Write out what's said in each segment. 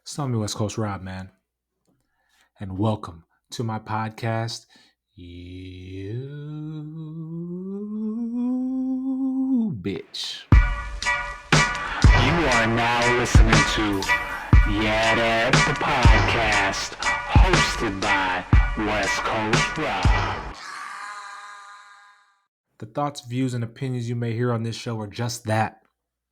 It's me, Westcoast Rob, man, and welcome to my podcast. You bitch. You are now listening to YeahDat, the podcast, hosted by Westcoast Rob. The thoughts, views, and opinions you may hear on this show are just that.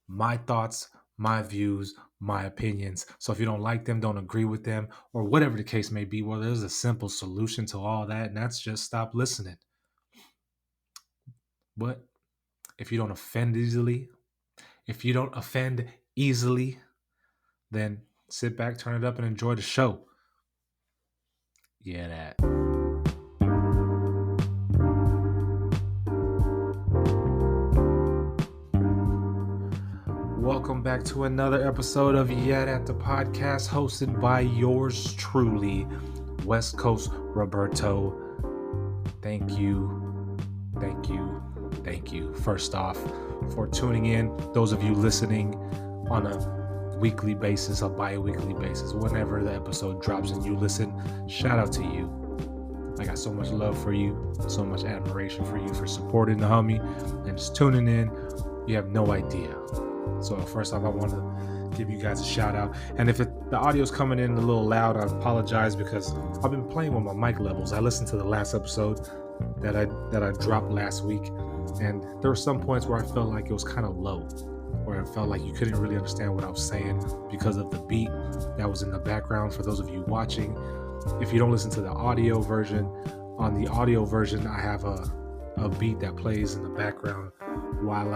My thoughts, my views, my opinions. So if you don't like them, don't agree with them, or whatever the case may be, well, there's a simple solution to all that, and that's just stop listening. But if you don't offend easily, then sit back, turn it up, and enjoy the show. YeahDat. Welcome back to another episode of YeahDat, the podcast, hosted by yours truly, West Coast Roberto. Thank you. First off, for tuning in. Those of you listening on a weekly basis, a bi-weekly basis, whenever the episode drops and you listen, shout out to you. I got so much love for you, so much admiration for you for supporting the homie and just tuning in. You have no idea. So first off, I want to give you guys a shout out. And if the audio's coming in a little loud, I apologize because I've been playing with my mic levels. I listened to the last episode that I dropped last week, and there were some points where I felt like it was kind of low, where I felt like you couldn't really understand what I was saying because of the beat that was in the background. For those of you watching, if you don't listen to the audio version, on the audio version I have a beat that plays in the background while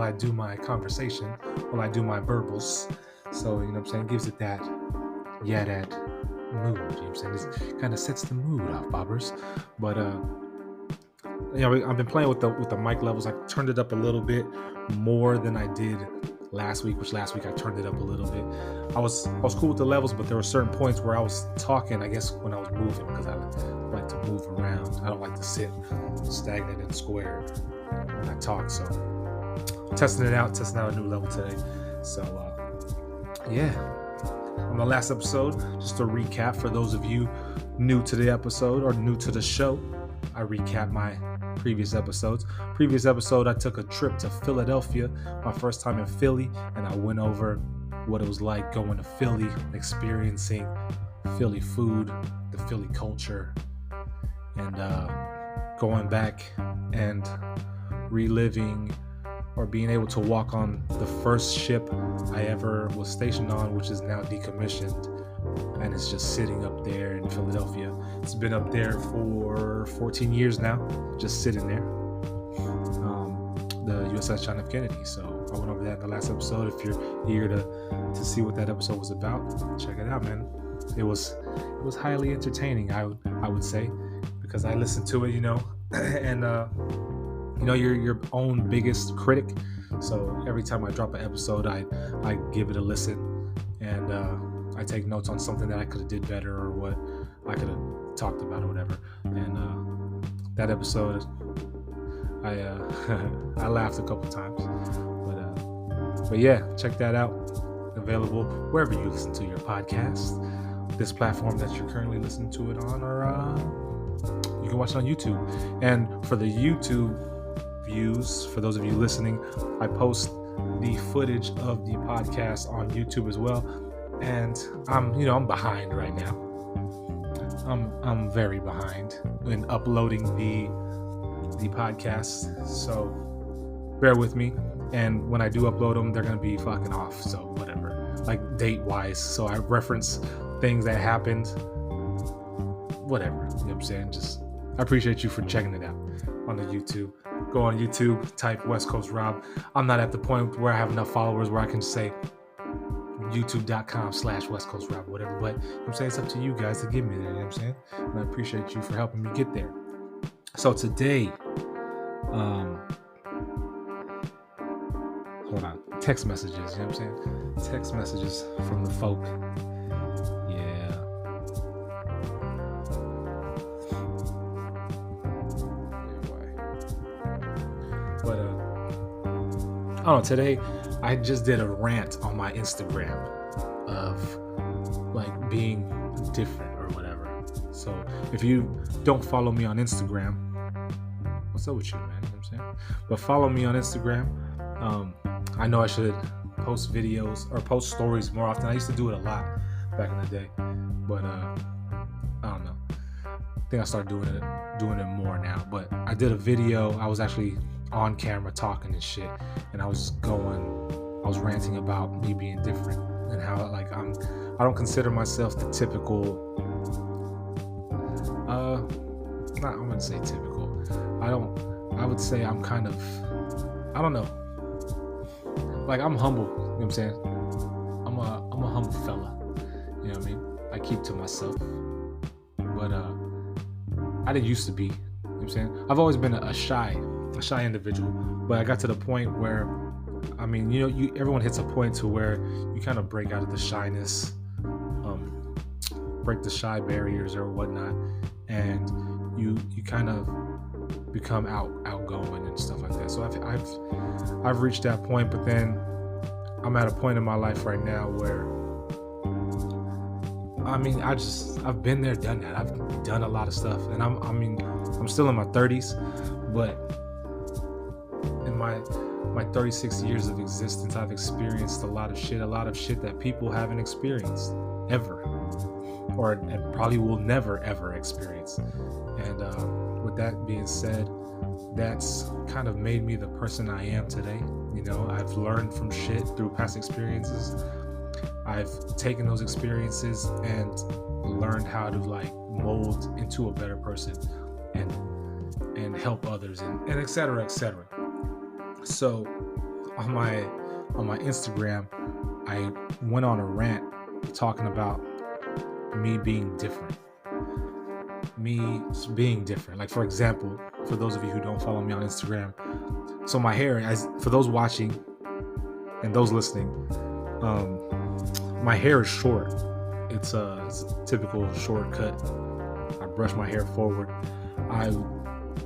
I do my conversation, while I do my verbals. So, you know what I'm saying, gives it that mood, you know what I'm saying? It kind of sets the mood off, bobbers. But I've been playing with the mic levels. I turned it up a little bit more than I did last week, which last week I turned it up a little bit. I was cool with the levels, but there were certain points where I was talking, I guess, when I was moving, because I like to move around. I don't like to sit stagnant and square when I talk. So testing out a new level today. So on the last episode, just a recap for those of you new to the episode or new to the show, I recap my previous episodes. Previous episode, I took a trip to Philadelphia, my first time in Philly, and I went over what it was like going to Philly, experiencing Philly food, the Philly culture, and going back and reliving or being able to walk on the first ship I ever was stationed on, which is now decommissioned, and it's just sitting up there in Philadelphia. It's been up there for 14 years now, just sitting there. The USS John F. Kennedy. So I went over that in the last episode. If you're eager to see what that episode was about, check it out, man. It was highly entertaining, I would say, because I listened to it, and you're your own biggest critic. So every time I drop an episode, I give it a listen, and I take notes on something that I could have did better or what I could have talked about or whatever. And that episode, I laughed a couple times. But yeah, check that out. Available wherever you listen to your podcast. This platform that you're currently listening to it on, or you can watch it on YouTube. And for the YouTube views, for those of you listening, I post the footage of the podcast on YouTube as well. And I'm behind right now. I'm very behind in uploading the podcasts, so bear with me. And when I do upload them, they're gonna be fucking off, so whatever, like date wise. So I reference things that happened, whatever, you know what I'm saying? Just, I appreciate you for checking it out on the YouTube. Go on YouTube, type West Coast Rob. I'm not at the point where I have enough followers where I can say youtube.com/West Coast Rob, whatever, but you know what I'm saying, it's up to you guys to give me there, you know what I'm saying? And I appreciate you for helping me get there. So today, hold on, text messages, you know what I'm saying? Text messages from the folk. Yeah. But I don't know, today I just did a rant on my Instagram of being different or whatever. So if you don't follow me on Instagram, what's up with you, man? You know what I'm saying? But follow me on Instagram. I know I should post videos or post stories more often. I used to do it a lot back in the day, but I don't know. I think I started doing it more now. But I did a video. I was actually on camera talking and shit, and I was ranting about me being different and how like I don't consider myself the typical. I wouldn't say typical. I would say I'm kind of, I don't know. Like I'm humble, you know what I'm saying? I'm a humble fella. You know what I mean? I keep to myself. But I didn't used to be, you know what I'm saying? I've always been a shy individual, but I got to the point where, I mean, you know, everyone hits a point to where you kind of break out of the shyness, break the shy barriers or whatnot, and you kind of become outgoing and stuff like that. So I've reached that point, but then I'm at a point in my life right now where, I mean, I've been there, done that. I've done a lot of stuff, and I'm still in my 30s, but in my 36 years of existence, I've experienced a lot of shit that people haven't experienced ever, and probably will never ever experience. And with that being said, that's kind of made me the person I am today. You know, I've learned from shit through past experiences. I've taken those experiences and learned how to like mold into a better person and help others and et cetera, et cetera. So on my Instagram, I went on a rant talking about me being different. Like, for example, for those of you who don't follow me on Instagram, so my hair, for those watching and those listening, my hair is short. It's a typical shortcut. I brush my hair forward.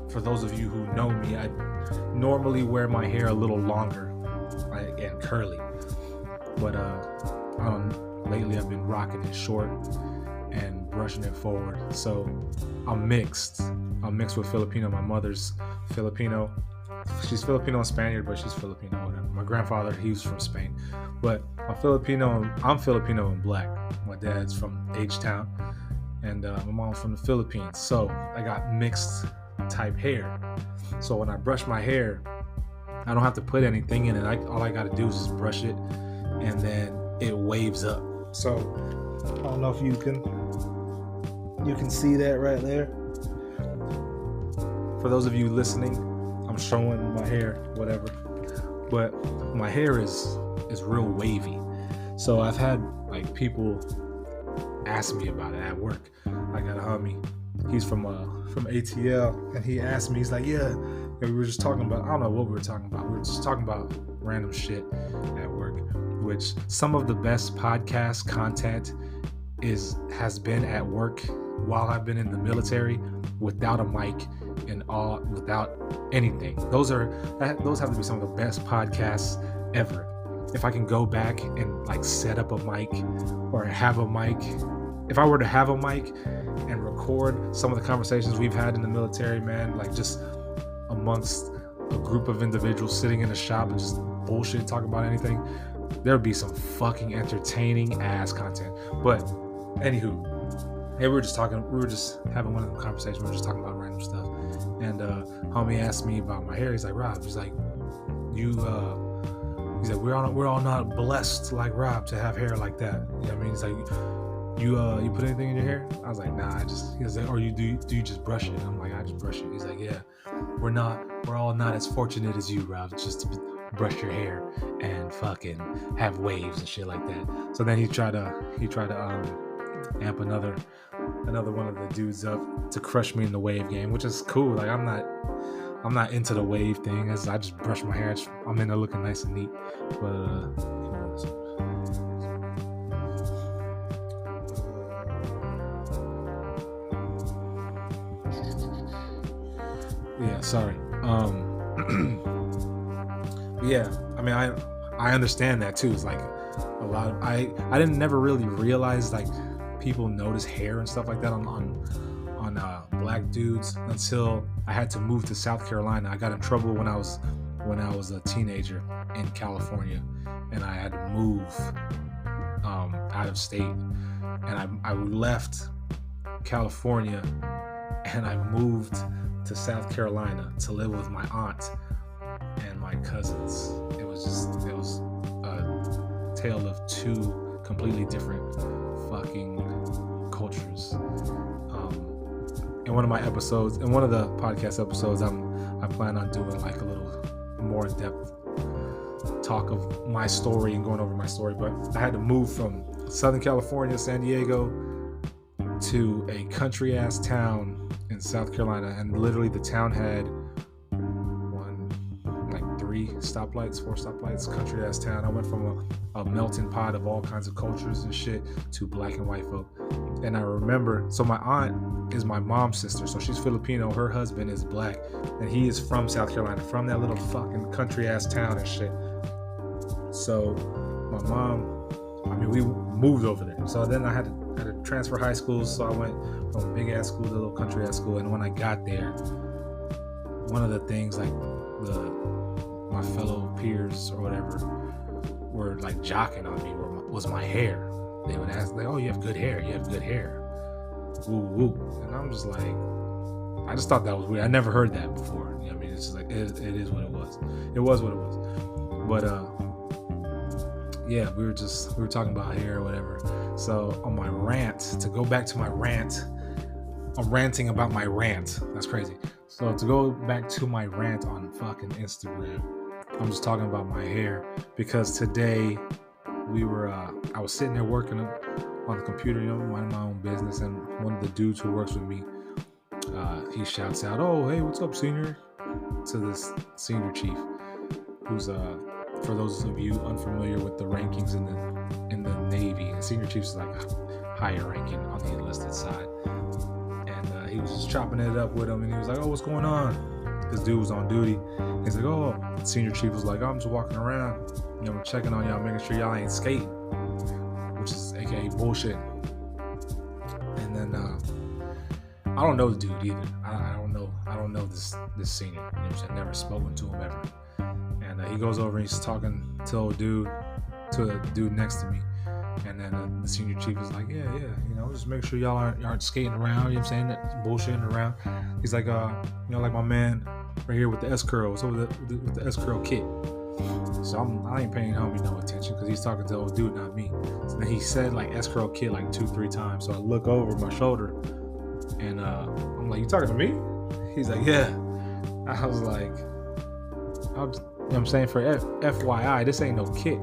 For those of you who know me, I normally wear my hair a little longer and curly, but lately I've been rocking it short and brushing it forward. So I'm mixed with Filipino. My mother's Filipino. She's Filipino and Spaniard, but she's Filipino, whatever. My grandfather, he was from Spain. But I'm Filipino and black. My dad's from H-Town, and my mom's from the Philippines. So I got mixed type hair. So when I brush my hair, I don't have to put anything in it. All I got to do is just brush it, and then it waves up. So I don't know if you can see that right there. For those of you listening, I'm showing my hair, whatever, but my hair is real wavy. So I've had like people ask me about it at work. I got a homie, he's from ATL, and he asked me, he's like, yeah, and we were just talking about, I don't know what we were talking about. We were just talking about random shit at work, which some of the best podcast content has been at work while I've been in the military, without a mic and all, without anything. Those have to be some of the best podcasts ever. If I can go back and like set up a mic or have a mic, if I were to have a mic and record some of the conversations we've had in the military, man, like just amongst a group of individuals sitting in a shop and just bullshit, talking about anything, there'd be some fucking entertaining ass content. But anywho, hey, we were just having one of the conversations. We were just talking about random stuff, and homie asked me about my hair. He's like, Rob, he's like, we're all not blessed like Rob to have hair like that. You know what I mean? He's like, you put anything in your hair? I was like, nah, he's like, or do you just brush it? I'm like, I just brush it. He's like, yeah, we're all not as fortunate as you, Rob, just to brush your hair and fucking have waves and shit like that. So then he tried to amp another one of the dudes up to crush me in the wave game, which is cool. Like I'm not into the wave thing, as I just brush my hair. I'm into looking nice and neat. But yeah, sorry. Yeah, I mean, I understand that too. It's like a lot of I didn't never really realize like people notice hair and stuff like that on black dudes until I had to move to South Carolina. I got in trouble when I was a teenager in California, and I had to move out of state, and I left California and I moved to South Carolina to live with my aunt and my cousins. It was a tale of two completely different fucking cultures. In one of my episodes, in one of the podcast episodes, I plan on doing like a little more in-depth talk of my story and going over my story. But I had to move from Southern California, San Diego, to a country ass town in South Carolina, and literally the town had 4 stoplights, country ass town. I went from a melting pot of all kinds of cultures and shit to black and white folk. And I remember, so my aunt is my mom's sister, so she's Filipino, her husband is black, and he is from South Carolina, from that little fucking country ass town and shit. So my mom, we moved over there. So then I had to transfer high schools, so I went from a big ass school to a little country ass school. And when I got there, one of the things like my fellow peers or whatever were like jocking on me was my hair. They would ask like, "Oh, you have good hair. You have good hair." Woo woo. And I'm just like, I just thought that was weird. I never heard that before. You know what I mean? It's just like it is what it was. It was what it was. But yeah, we were talking about hair or whatever. So on my rant, to go back to my rant, I'm ranting about my rant. That's crazy. So to go back to my rant on fucking Instagram, I'm just talking about my hair because today I was sitting there working on the computer, minding my own business, and one of the dudes who works with me, he shouts out, "Oh, hey, what's up, senior?" to this senior chief, who's for those of you unfamiliar with the rankings in the Navy, the senior chief is like a higher ranking on the enlisted side. And he was just chopping it up with him, and he was like, "Oh, what's going on?" This dude was on duty. He's like, "Oh," the senior chief was like, "I'm just walking around, checking on y'all, making sure y'all ain't skating," which is aka bullshit. And then I don't know the dude either. I don't know this senior. I've never spoken to him ever. And he goes over and he's talking to a dude next to me. And then the senior chief is like, yeah, just make sure y'all aren't skating around, that bullshitting around. He's like, like my man right here with the S curls, with the S curl kit. So I ain't paying homie no attention because he's talking to the old dude, not me. So then he said like S curl kit like 2-3 times. So I look over my shoulder and I'm like, "You talking to me?" He's like, "Yeah." I was like, I'm saying, for FYI, this ain't no kit.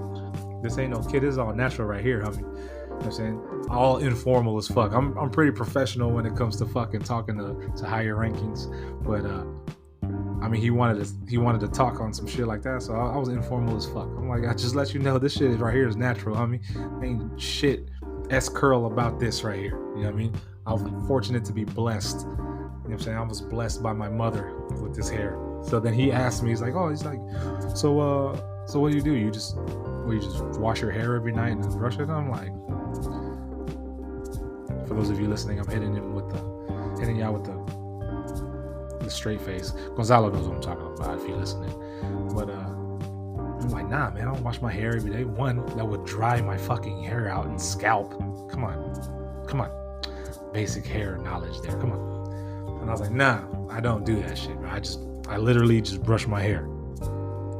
This ain't no kit. This is all natural right here, homie. You know what I'm saying? All informal as fuck. I'm pretty professional when it comes to fucking talking to higher rankings. But he wanted to talk on some shit like that, so I was informal as fuck. I'm like, I just let you know this shit right here is natural, homie. Ain't shit S curl about this right here. You know what I mean? I was fortunate to be blessed. You know what I'm saying? I was blessed by my mother with this hair. So then he asked me, he's like, so what do you do? You just wash your hair every night and brush it? I'm like, for those of you listening, I'm hitting y'all with the straight face. Gonzalo knows what I'm talking about if you're listening. But I'm like, nah, man, I don't wash my hair every day. One, that would dry my fucking hair out and scalp. Come on. Basic hair knowledge there. Come on. And I was like, nah, I don't do that shit. I literally just brush my hair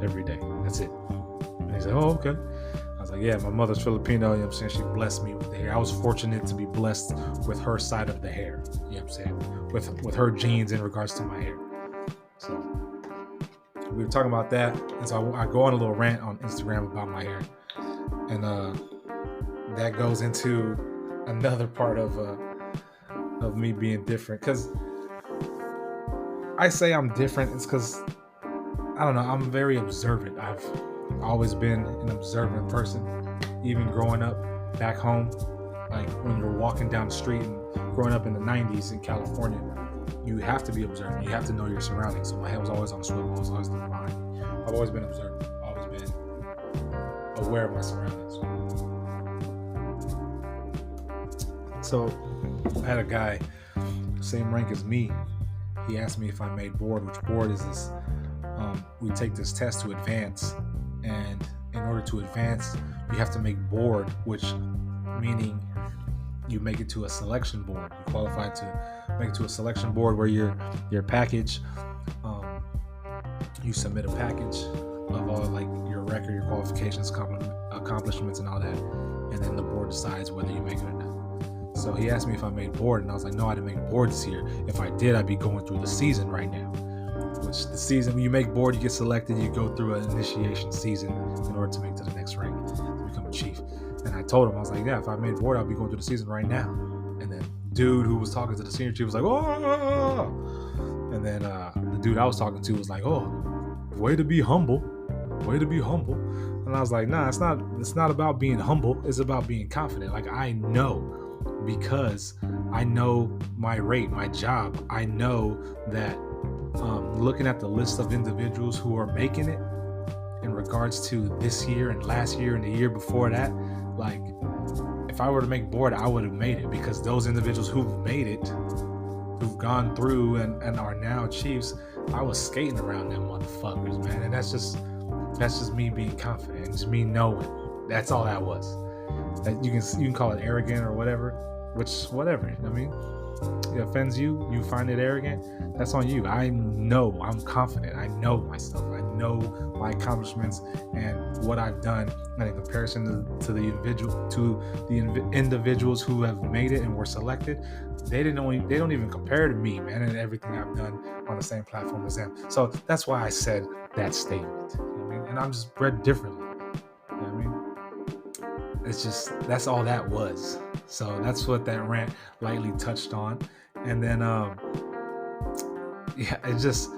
every day. That's it. And he's like, "Oh, okay." I was like, "Yeah, my mother's Filipino, she blessed me with the hair. I was fortunate to be blessed with her side of the hair, with her genes in regards to my hair." So we were talking about that, and so I go on a little rant on Instagram about my hair, and that goes into another part of me being different, because I say I'm different. It's because, I don't know, I'm very observant. I've always been an observant person, even growing up back home. Like when you're walking down the street and growing up in the 90s in California, you have to be observant. You have to know your surroundings. So my head was always on a swivel. I was always looking behind me. I've always been observant. I've always been aware of my surroundings. So I had a guy, same rank as me. He asked me if I made board, which board is this? We take this test to advance, and in order to advance, you have to make board, which meaning you make it to a selection board. You qualify to make it to a selection board where your package, you submit a package of all like your record, your qualifications, accomplishments, and all that, and then the board decides whether you make it or not. So he asked me if I made board, and I was like, no, I didn't make board this year. If I did, I'd be going through the season right now. Which the season, when you make board, you get selected, you go through an initiation season in order to make to the next rank, to become a chief. And I told him, I was like, yeah, if I made board, I'll be going through the season right now. And then dude who was talking to the senior chief was like, oh. And then the dude I was talking to was like, oh, way to be humble. Way to be humble. And I was like, nah, it's not about being humble. It's about being confident. Like, I know, because I know my rate, my job. I know that looking at the list of individuals who are making it in regards to this year and last year and the year before that, like, if I were to make board, I would have made it, because those individuals who've made it, who've gone through and are now chiefs, I was skating around them motherfuckers, man. And that's just me being confident, and just me knowing. That's all that was. That you can call it arrogant or whatever, which whatever. I mean, it offends you, you find it arrogant, that's on you. I know, I'm confident. I know myself. I know my accomplishments and what I've done, and in comparison to the individuals who have made it and were selected, they don't even compare to me, man, and everything I've done on the same platform as them. So that's why I said that statement. You know what I mean? And I'm just bred differently. You know what I mean? It's just, that's all that was. So that's what that rant lightly touched on. And then yeah, it just,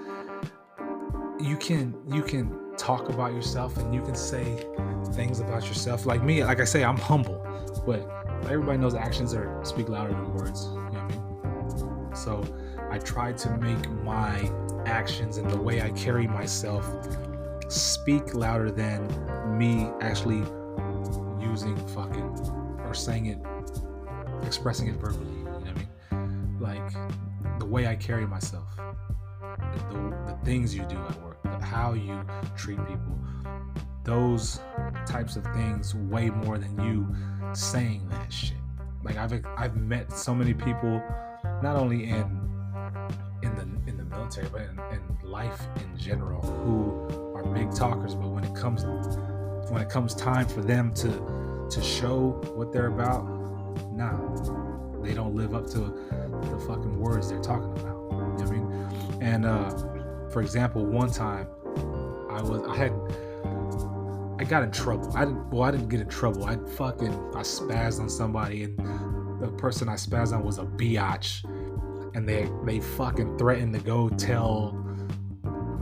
you can talk about yourself, and you can say things about yourself. Like me, like I say, I'm humble, but everybody knows actions speak louder than words. You know what I mean? So I try to make my actions and the way I carry myself speak louder than me actually using fucking or saying it, expressing it verbally. You know what I mean? Like the way I carry myself, the things you do at work, how you treat people, those types of things way more than you saying that shit. Like I've met so many people, not only in the military, but in life in general, who are big talkers, but when it comes time for them to show what they're about, nah, they don't live up to the fucking words they're talking about. You know what I mean? And for example, one time I got in trouble. I didn't get in trouble. I spazzed on somebody, and the person I spazzed on was a biatch, and they fucking threatened to go tell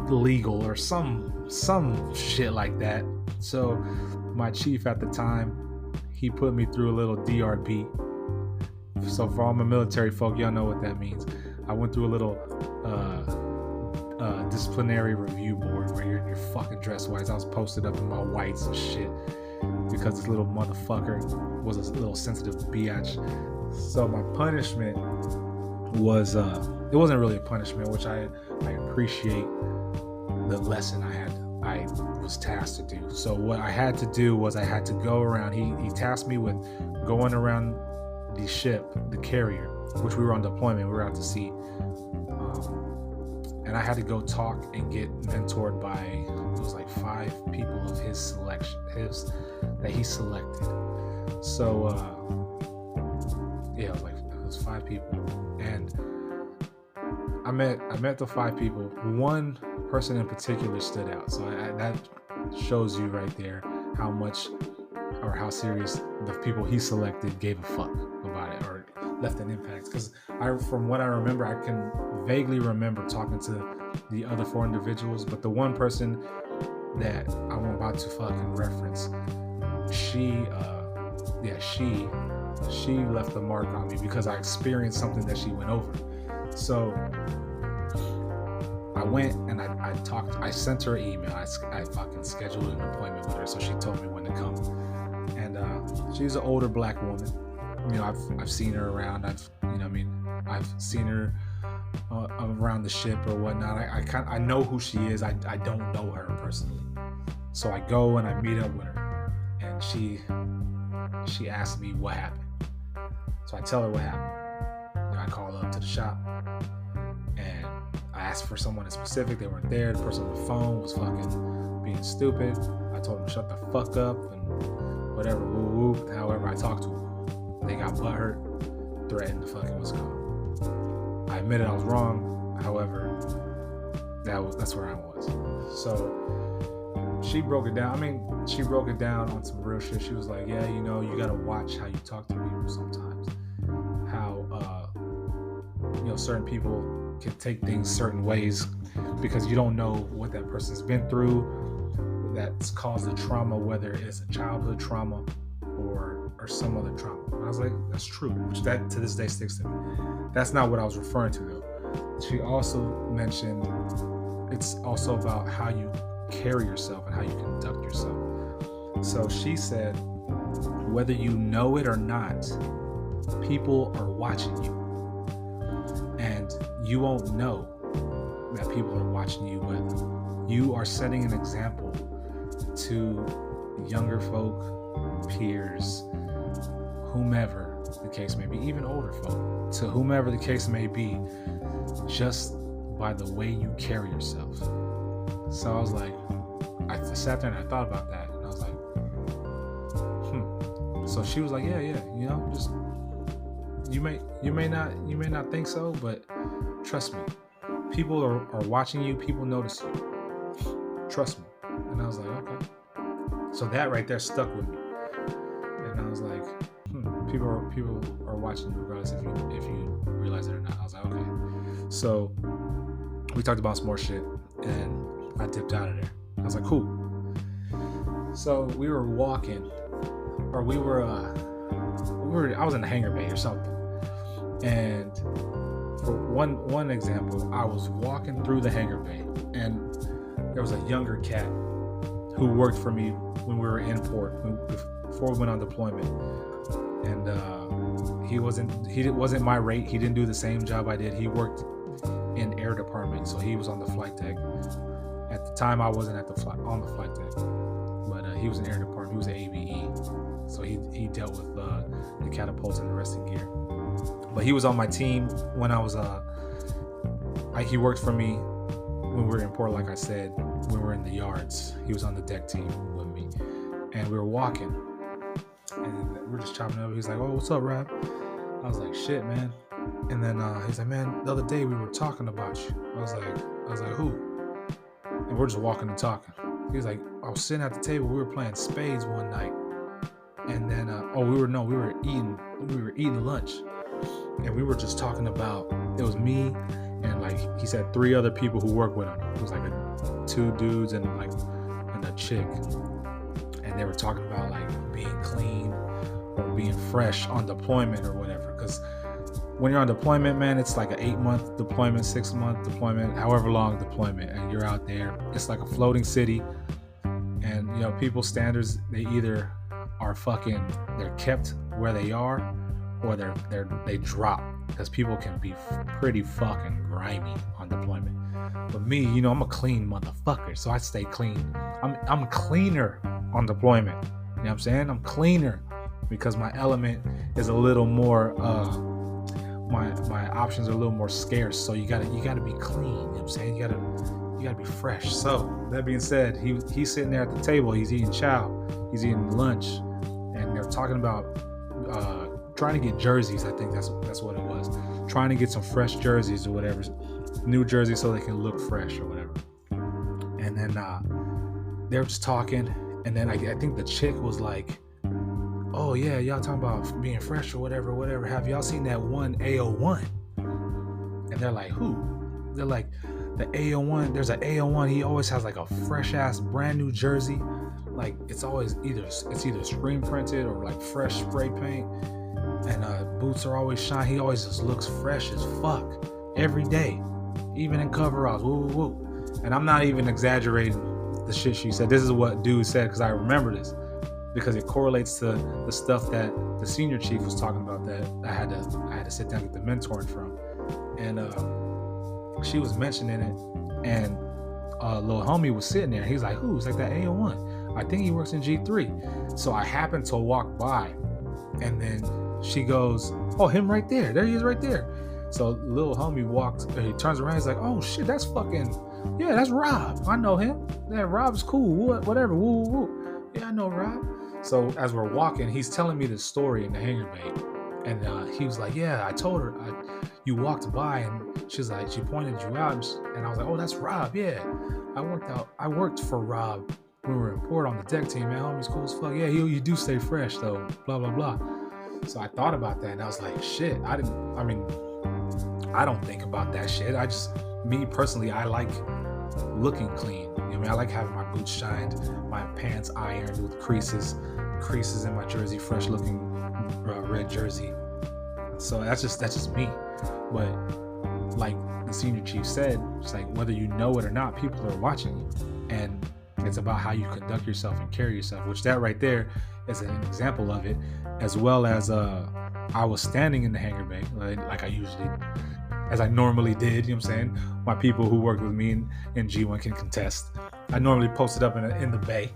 legal or some shit like that. So my chief at the time, he put me through a little DRP. So for all my military folk, y'all know what that means. I went through a little disciplinary review board where you're in your fucking dress whites. I was posted up in my whites and shit because this little motherfucker was a little sensitive biatch. So my punishment was it wasn't really a punishment, which I appreciate the lesson I was tasked to do. So what I had to do was I had to go around. He tasked me with going around the ship, the carrier, which we were on deployment. We were out to sea. And I had to go talk and get mentored by, it was like 5 people of his selection, that he selected. So, yeah, it was 5 people. And I met the 5 people. One person in particular stood out. So that shows you right there how much or how serious the people he selected gave a fuck about it or left an impact. Because from what I remember, I can vaguely remember talking to the other 4 individuals, but the one person that I'm about to fucking reference, she left a mark on me because I experienced something that she went over. So I went and I talked. I sent her an email. I fucking scheduled an appointment with her, so she told me when to come. And she's an older black woman, I've seen her around. I've seen her around the ship or whatnot. I know who she is. I don't know her personally. So I go and I meet up with her, and she asked me what happened. So I tell her what happened. I call up to the shop, and I asked for someone in specific. They weren't there. The person on the phone was fucking being stupid. I told them to shut the fuck up and whatever, woo woo. However, I talked to them. They got butthurt, threatened to fucking what's called. I admitted I was wrong. However, that's where I was. So she broke it down. She broke it down on some real shit. She was like, yeah, you gotta watch how you talk to people sometimes. How certain people can take things certain ways because you don't know what that person's been through that's caused the trauma, whether it's a childhood trauma or some other trauma. And I was like, that's true, which that to this day sticks to me. That's not what I was referring to though. She also mentioned it's also about how you carry yourself and how you conduct yourself. So she said, whether you know it or not, people are watching you. And you won't know that people are watching you, but you are setting an example to younger folk, peers, whomever the case may be, even older folk, to whomever the case may be, just by the way you carry yourself. So I was like, I sat there and I thought about that, and I was like, So she was like, yeah, just you may not think so, but trust me, people are watching you. People notice you. Trust me. And I was like, okay. So that right there stuck with me, and I was like, people are watching you regardless if you realize it or not. I was like, okay. So we talked about some more shit, and I dipped out of there. I was like, cool. So we were walking, or I was in the hangar bay or something. And for one example, I was walking through the hangar bay, and there was a younger cat who worked for me when we were in port, before we went on deployment. And he wasn't my rate. He didn't do the same job I did. He worked in air department, so he was on the flight deck. At the time, I wasn't on the flight deck, but he was in air department. He was an AVE, so he dealt with the catapults and the resting gear. But he was on my team when I was he worked for me when we were in port, like I said, when we were in the yards. He was on the deck team with me, and we were walking, and we were just chopping it up. He's like, "Oh, what's up, Rob?" I was like, "Shit, man." And then he's like, "Man, the other day we were talking about you." I was like, "Who?" And we're just walking and talking. He was like, "I was sitting at the table. We were playing spades one night, and then we were eating lunch, and we were just talking about, it was me and like he said 3 other people who work with him. It was like 2 dudes and a chick, and they were talking about like being clean or being fresh on deployment or whatever. Because when you're on deployment, man, it's like an 8-month deployment, 6-month deployment, however long deployment, and you're out there. It's like a floating city, and people's standards, they either are they're kept where they are, or they drop, because people can be pretty fucking grimy on deployment. But me, I'm a clean motherfucker, so I stay clean. I'm cleaner on deployment. You know what I'm saying? I'm cleaner because my element is a little more my options are a little more scarce. So you gotta be clean. You know what I'm saying? You gotta be fresh. So that being said, he's sitting there at the table. He's eating chow. He's eating lunch, and they're talking about trying to get jerseys. I think that's what it was. Trying to get some fresh jerseys or whatever, new jerseys, so they can look fresh or whatever. And then they were just talking, and then I think the chick was like, "Oh yeah, y'all talking about being fresh or whatever. Have y'all seen that one AO1?" And they're like, "Who?" They're like, "The AO1. There's an AO1. He always has like a fresh ass brand new jersey. Like it's always either screen printed or like fresh spray paint, and boots are always shine. He always just looks fresh as fuck every day, even in coveralls. Woo woo woo." And I'm not even exaggerating the shit she said. This is what dude said, because I remember this. because it correlates to the stuff that the senior chief was talking about that I had to sit down and get the mentoring from. And she was mentioning it, and little homie was sitting there. He's like, who? He's like, that AO1. I think he works in G3. So I happened to walk by, and then she goes, oh, him right there. There he is right there. So little homie he turns around. He's like, oh shit, that's that's Rob. I know him. Yeah, Rob's cool. Whatever. Woo, woo, woo. Yeah, I know Rob. So as we're walking, he's telling me this story in the hangar bay. And he was like, yeah, I told her, you walked by, and she's like, she pointed you out, and I was like, oh, that's Rob. Yeah, I worked for Rob when we were in port on the deck team, man. Homie's cool as fuck. Yeah, you do stay fresh though, blah, blah, blah. So I thought about that, and I was like, shit, I don't think about that shit. Me personally, I like looking clean. You know what I mean? I like having my boots shined, my pants ironed with creases in my jersey, fresh looking red jersey. So that's just me. But like the senior chief said, it's like whether you know it or not, people are watching you, and it's about how you conduct yourself and carry yourself, which that right there is an example of it. As well as I was standing in the hangar bay like I usually, as I normally did, you know what I'm saying? My people who worked with me in G1 can contest. I normally posted up in the bay,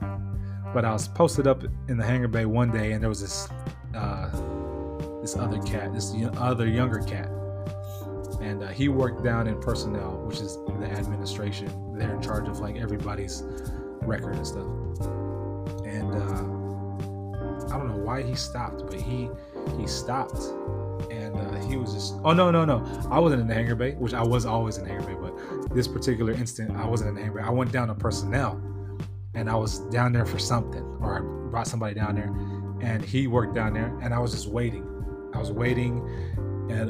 but I was posted up in the hangar bay one day, and there was this other younger cat, and he worked down in personnel, which is the administration. They're in charge of like everybody's record and stuff. And I don't know why he stopped, but he stopped, and he was just, oh no, I wasn't in the hangar bay, which I was always in the hangar bay, but this particular instant I wasn't in the hangar bay. I went down to personnel, and I was down there for something, or I brought somebody down there, and he worked down there, and I was just waiting. I was waiting at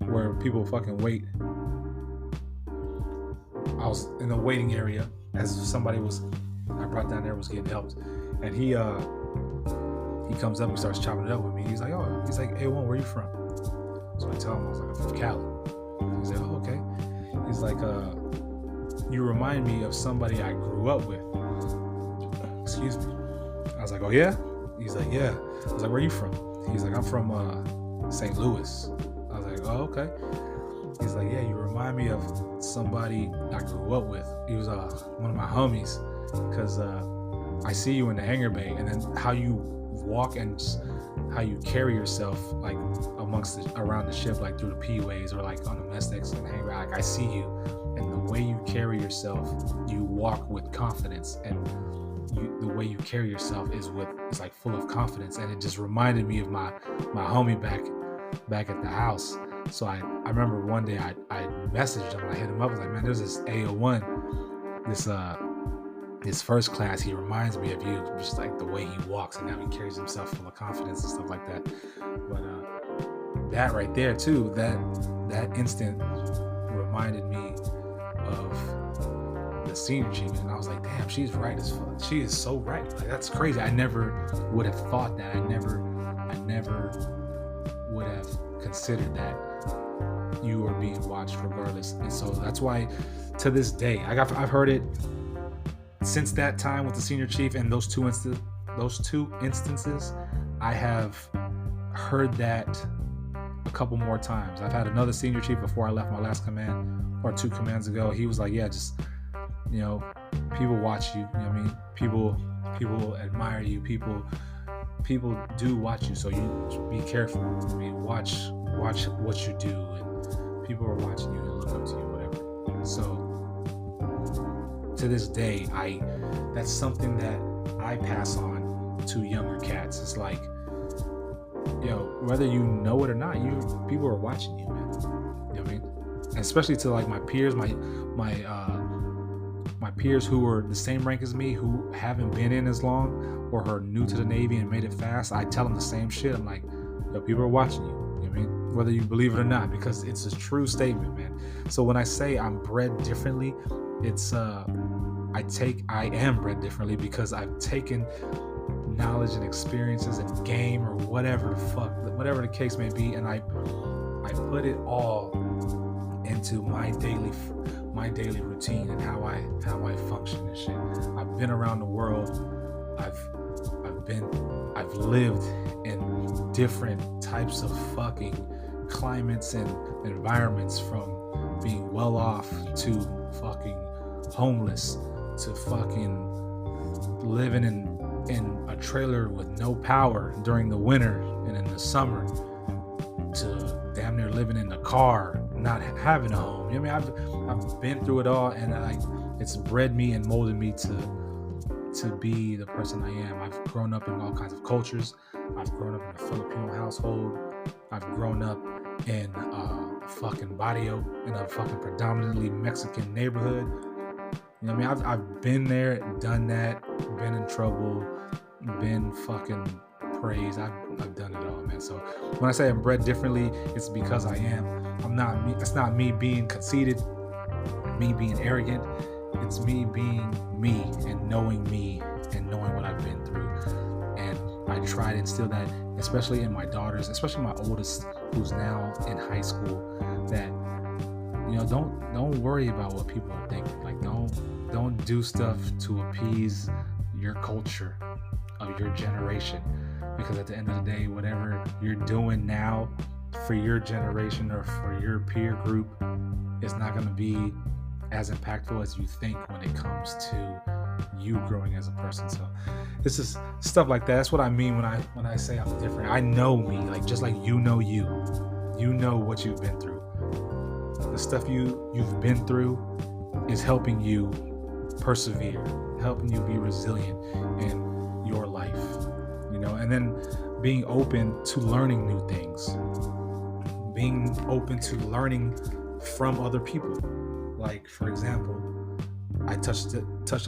where people fucking wait. I was in the waiting area as somebody I brought down there was getting helped, and he comes up and starts chopping it up with me. He's like, A1, where you from? So I tell him, I was like, I'm from Cali. He's like, oh, okay. He's like, you remind me of somebody I grew up with. Excuse me. I was like, oh yeah? He's like, yeah. I was like, where are you from? He's like, I'm from St. Louis. I was like, oh, okay. He's like, yeah, you remind me of somebody I grew up with. He was one of my homies, because I see you in the hangar bay, and then how you walk and how you carry yourself, like around the ship, like through the P-ways or like on the mess decks and hangar bay. Like I see you, and the way you carry yourself, you walk with confidence, and the way you carry yourself is like full of confidence. And it just reminded me of my homie back at the house. So I remember one day I messaged him, I hit him up, I was like, man, there's this AO1, this first class, he reminds me of you, just like the way he walks and how he carries himself full of confidence and stuff like that. But that right there too, that instant reminded me of the senior chief, and I was like, damn, she's right as fuck. She is so right. Like, that's crazy. I never would have thought that. I never would have considered that you are being watched regardless. And so that's why to this day, I've heard it since that time with the senior chief, and those two instances, I have heard that a couple more times. I've had another senior chief before I left my last command, or 2 commands ago. He was like, yeah, just, people watch you. You know what I mean? People admire you. People do watch you, so you be careful. I mean, watch what you do, and people are watching you and look up to you, whatever. So to this day, that's something that I pass on to younger cats. It's like, whether you know it or not, people are watching you, man. You know what I mean? And especially to like my peers, my peers who are the same rank as me, who haven't been in as long or are new to the Navy and made it fast. I tell them the same shit. I'm like, people are watching you. You know what I mean? Whether you believe it or not, because it's a true statement, man. So when I say I'm bred differently, it's I am bred differently because I've taken knowledge and experiences and game or whatever the case may be, and I put it all into my daily routine and how I function and shit. I've been around the world. I've I've lived in different types of fucking climates and environments, from being well off to fucking homeless to fucking living in a trailer with no power during the winter and in the summer, to damn near living in the car, not having a home. You know what I mean? I've been through it all, and it's bred me and molded me to be the person I am. I've grown up in all kinds of cultures. I've grown up in a Filipino household. I've grown up in a fucking barrio, in a fucking predominantly Mexican neighborhood. You know what I mean? I've been there, done that, been in trouble, been fucking praised. I've done it all, man. So when I say I'm bred differently, it's because I am. I'm not me. It's not me being conceited, me being arrogant. It's me being me and knowing what I've been through. And I try to instill that, especially in my daughters, especially my oldest, who's now in high school, that, you know, don't worry about what people are thinking. Like, don't do stuff to appease your culture of your generation, because at the end of the day, whatever you're doing now for your generation or for your peer group is not going to be as impactful as you think when it comes to you growing as a person. So this is stuff like that. That's what I mean when I say I'm different. I know me, like, just like you know what you've been through. The stuff you've been through is helping you persevere, helping you be resilient in your life, you know. And then being open to learning new things, being open to learning from other people. Like, for example, I touched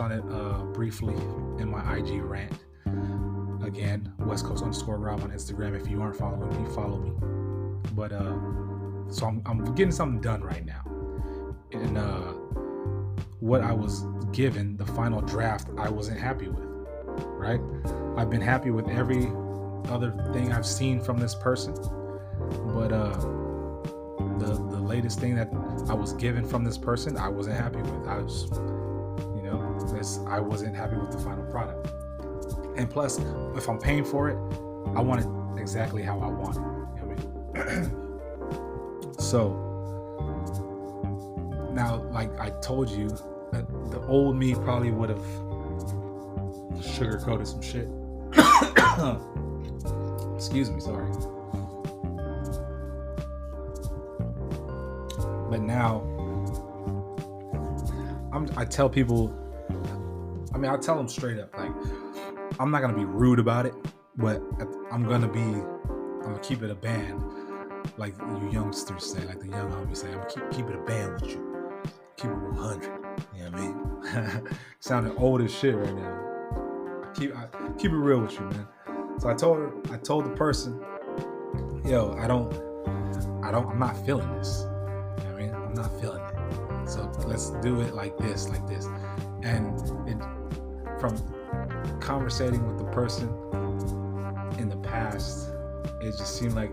on it briefly in my IG rant. Again, Westcoast _Rob on Instagram. If you aren't following me, follow me. But so I'm getting something done right now. And what I was given, the final draft, I wasn't happy with. Right? I've been happy with every other thing I've seen from this person, but the latest thing that I was given from this person, I wasn't happy with. I wasn't happy with the final product. And plus, if I'm paying for it, I want it exactly how I want it. You know what I mean? So now, like I told you, the old me probably would have sugar-coated some shit. Excuse me, sorry. But now, I tell people, I tell them straight up, like, I'm not gonna be rude about it, but I'm gonna keep it a band, like you youngsters say, like the young homies say. I'm gonna keep it a band with you, keep it 100. You know what I mean? Sounding old as shit right now. I keep it real with you, man. So I told the person, yo, I'm not feeling this. You know what I mean? I'm not feeling it. So let's do it like this. And from conversating with the person in the past, it just seemed like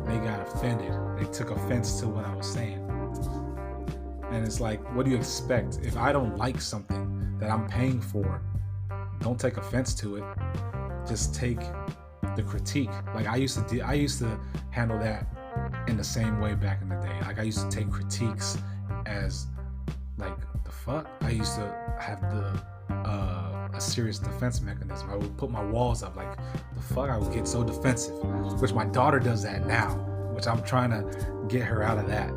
they got offended. They took offense to what I was saying. And it's like, what do you expect? If I don't like something that I'm paying for, don't take offense to it. Just take the critique. Like I used to handle that in the same way back in the day. Like I used to take critiques as like, the fuck? I used to have a serious defense mechanism. I would put my walls up, like, the fuck? I would get so defensive, which my daughter does that now, which I'm trying to get her out of that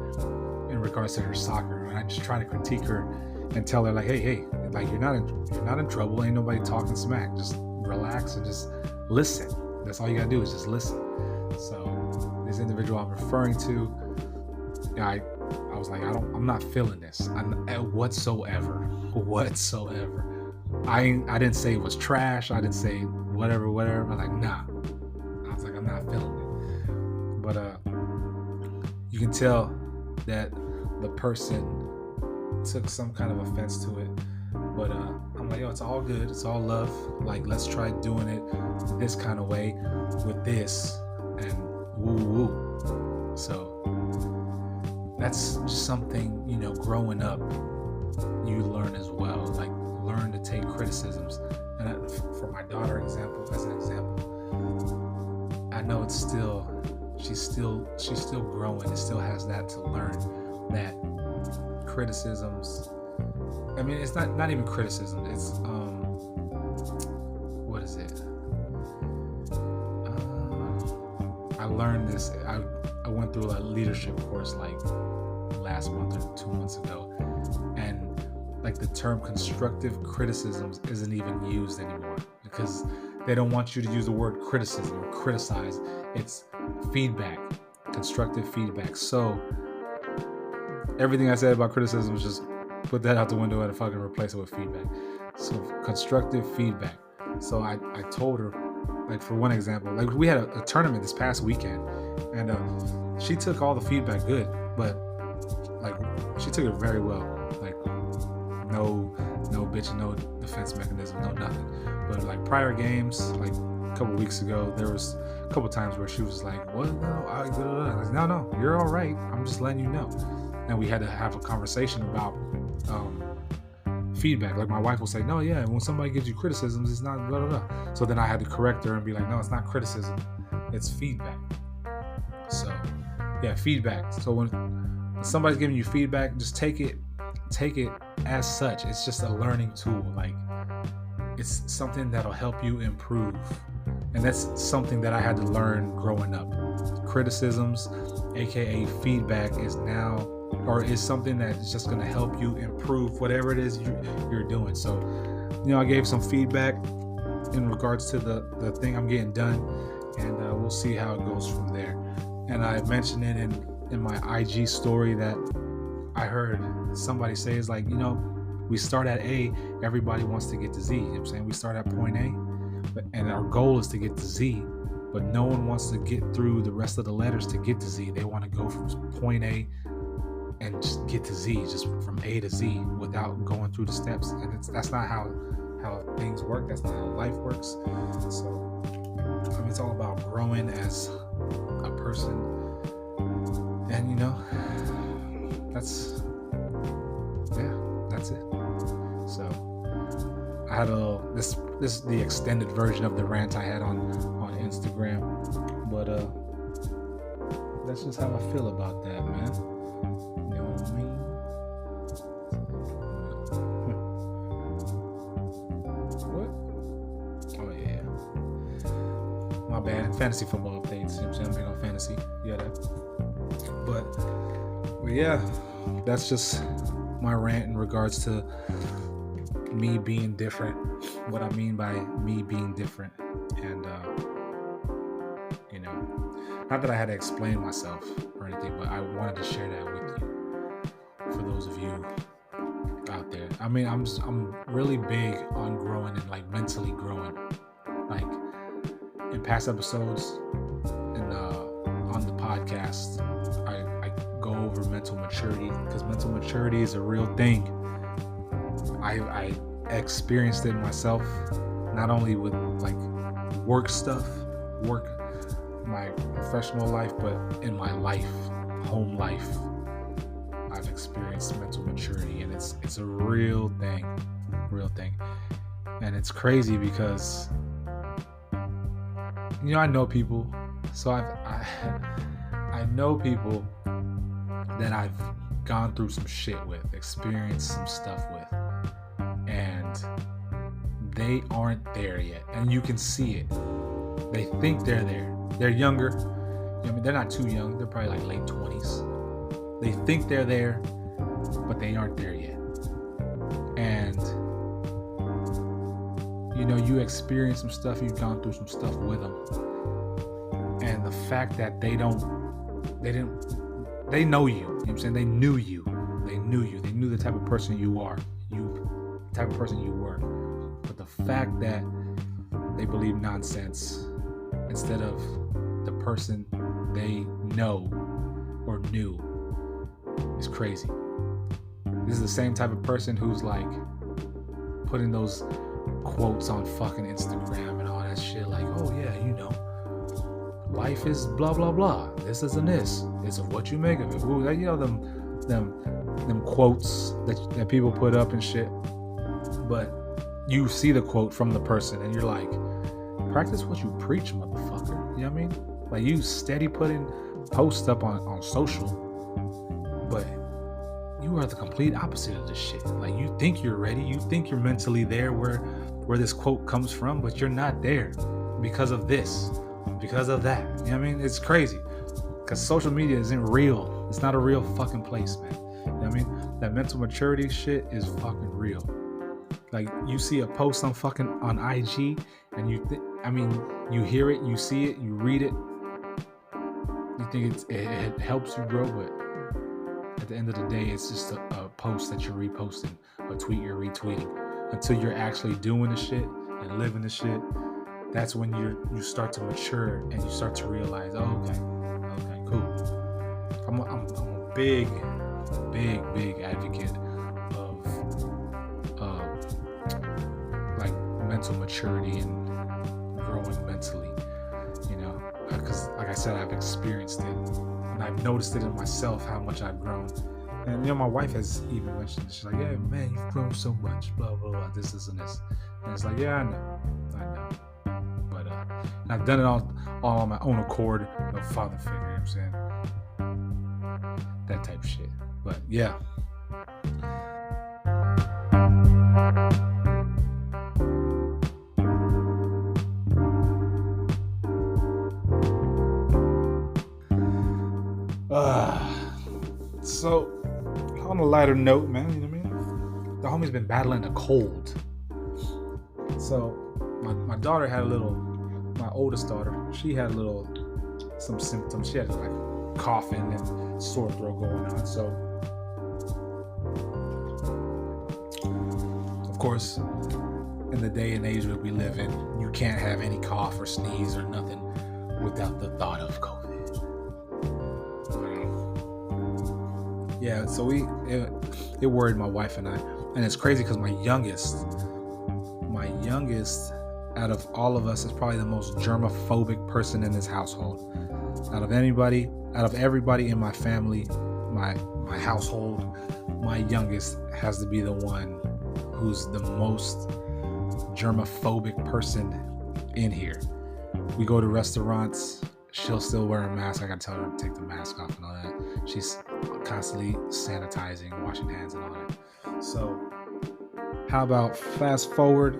in regards to her soccer. And I just try to critique her and tell her, like, hey, like, you're not in trouble. Ain't nobody talking smack. Just relax and just listen. That's all you gotta do is just listen. So this individual I'm referring to, I was like, I'm not feeling this whatsoever. I didn't say it was trash. I didn't say whatever. I'm like, nah. I was like, I'm not feeling it. But you can tell that the person took some kind of offense to it. But I'm like, yo, it's all good. It's all love. Like, let's try doing it this kind of way with this and woo. So that's just something, you know, growing up, you learn as well. Like, learn to take criticisms. And And for my daughter as an example, I know she's still growing. It still has that to learn, that criticisms. I mean, it's not even criticism. It's what is it? I learned this. I went through a leadership course like last month or 2 months ago, and like the term constructive criticisms isn't even used anymore because they don't want you to use the word criticism or criticize. It's feedback, constructive feedback. So everything I said about criticism is just put that out the window and fucking replace it with feedback. So constructive feedback. So I told her, like for one example, like we had a tournament this past weekend, and she took all the feedback good, but like she took it very well. Like no bitching, no defense mechanism, no nothing. But like prior games, like a couple weeks ago, there was a couple times where she was like, "What? No, I was like, no, you're all right. I'm just letting you know." And we had to have a conversation about feedback. Like my wife will say, "No, yeah, when somebody gives you criticisms, it's not blah blah blah." So then I had to correct her and be like, "No, it's not criticism, it's feedback." So yeah, feedback. So when somebody's giving you feedback, just take it as such. It's just a learning tool. Like it's something that'll help you improve. And that's something that I had to learn growing up. Criticisms, aka feedback, is something that is just going to help you improve whatever it is you're doing. So, I gave some feedback in regards to the thing I'm getting done, and we'll see how it goes from there. And I mentioned it in my IG story that I heard somebody say is like, we start at A, everybody wants to get to Z. You know what I'm saying? We start at point A, and our goal is to get to Z, but no one wants to get through the rest of the letters to get to Z. They want to go from point A and just get to Z, just from A to Z without going through the steps. And that's not how things work. That's not how life works. So it's all about growing as a person. And that's it. So I had this is the extended version of the rant I had on Instagram, but that's just how I feel about that, man. You know what I mean? What? Oh yeah, my bad. Fantasy football updates. You know what I'm saying? I'm big on fantasy. YeahDat. But yeah, that's just my rant in regards to me being different. What I mean by me being different, and not that I had to explain myself or anything, but I wanted to share that with you, for those of you out there. I mean, I'm really big on growing and like mentally growing. Like in past episodes and on the podcast, I go over mental maturity, because mental maturity is a real thing. I experienced it myself, not only with like work, my professional life, but in my life, home life, I've experienced mental maturity, and it's a real thing. And it's crazy because I know people, so I know people that I've gone through some shit with, experienced some stuff with, and they aren't there yet, and you can see it. They think they're there. They're younger. They're not too young. They're probably like late 20s. They think they're there, but they aren't there yet. And you experience some stuff. You've gone through some stuff with them, and the fact that they know you. You know what I'm saying? They knew you. They knew the type of person you are. The type of person you were. But the fact that they believe nonsense instead of the person they know or knew is crazy. This is the same type of person who's like putting those quotes on fucking Instagram and all that shit, like, oh yeah, life is blah blah blah. This isn't this. It's of what you make of it. Ooh, them quotes that people put up and shit. But you see the quote from the person and you're like, practice what you preach, motherfucker. You know what I mean? Like, you steady putting posts up on social, but you are the complete opposite of this shit. Like, you think you're ready, you think you're mentally there where this quote comes from, but you're not there because of this, because of that. You know what I mean? It's crazy because social media isn't real. It's not a real fucking place, man. You know what I mean? That mental maturity shit is fucking real. Like, you see a post on IG and you hear it, you see it, you read it, you think it helps you grow, but at the end of the day, it's just a post that you're reposting, a tweet you're retweeting. Until you're actually doing the shit and living the shit, that's when you start to mature and you start to realize, oh, okay, cool. I'm a big advocate of like mental maturity and growing mentally, you know, because like I said, I've experienced it and I've noticed it in myself how much I've grown. And you know, my wife has even mentioned it. She's like, yeah, man, you've grown so much, blah blah blah, this and this. And it's like, yeah, I know. But and I've done it all on my own accord, no father figure, you know what I'm saying? That type of shit. But yeah. So on a lighter note, man, you know what I mean? The homie's been battling a cold. So my daughter had my oldest daughter, she had some symptoms. She had like coughing and sore throat going on. So of course, in the day and age that we live in, you can't have any cough or sneeze or nothing without the thought of COVID. Yeah, so it worried my wife and I, and it's crazy because my youngest out of all of us is probably the most germophobic person in this household. Out of everybody in my family, my household, my youngest has to be the one who's the most germophobic person in here. We go to restaurants, she'll still wear a mask. I gotta tell her to take the mask off and all that. She's constantly sanitizing, washing hands and all that. So how about fast forward,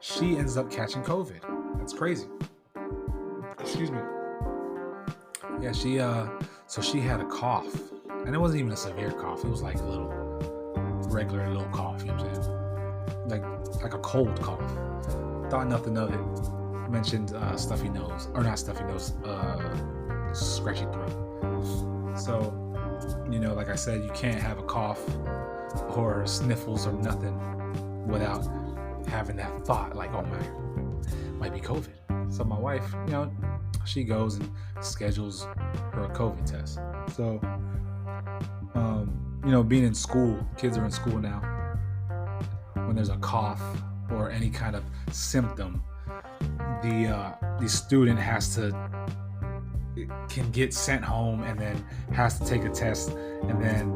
she ends up catching COVID. That's crazy. Excuse me. Yeah, she had a cough. And it wasn't even a severe cough. It was like a regular little cough, you know what I'm saying? Like a cold cough. Thought nothing of it. Mentioned stuffy nose. Or not stuffy nose, scratchy throat. So, you know, like I said, you can't have a cough or sniffles or nothing without having that thought like, oh my, might be COVID. So my wife, you know, she goes and schedules her COVID test. So, you know, being in school, kids are in school now. When there's a cough or any kind of symptom, the student can get sent home and then has to take a test, and then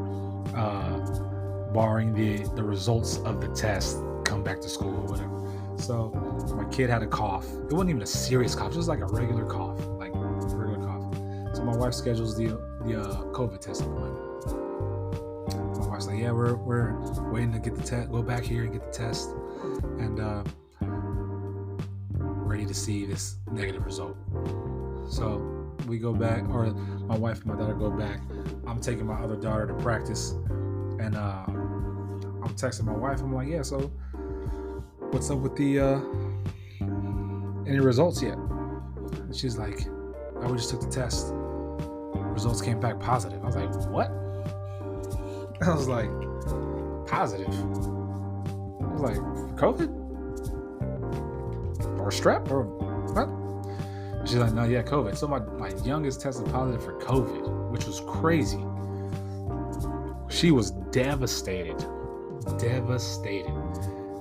barring the results of the test, come back to school or whatever. So my kid had a cough. It wasn't even a serious cough, just like a regular cough, So my wife schedules the COVID test appointment. My wife's like, yeah, we're waiting to get the test, go back here and get the test, and ready to see this negative result. So we go back, or my wife and my daughter go back. I'm taking my other daughter to practice, and I'm texting my wife. I'm like, yeah, so what's up with the any results yet? And she's like, oh, we just took the test. Results came back positive. I was like, what? I was like, positive? I was like, COVID? Or strep? Or what? She's like, no, yeah, COVID. So my youngest tested positive for COVID, which was crazy. She was devastated.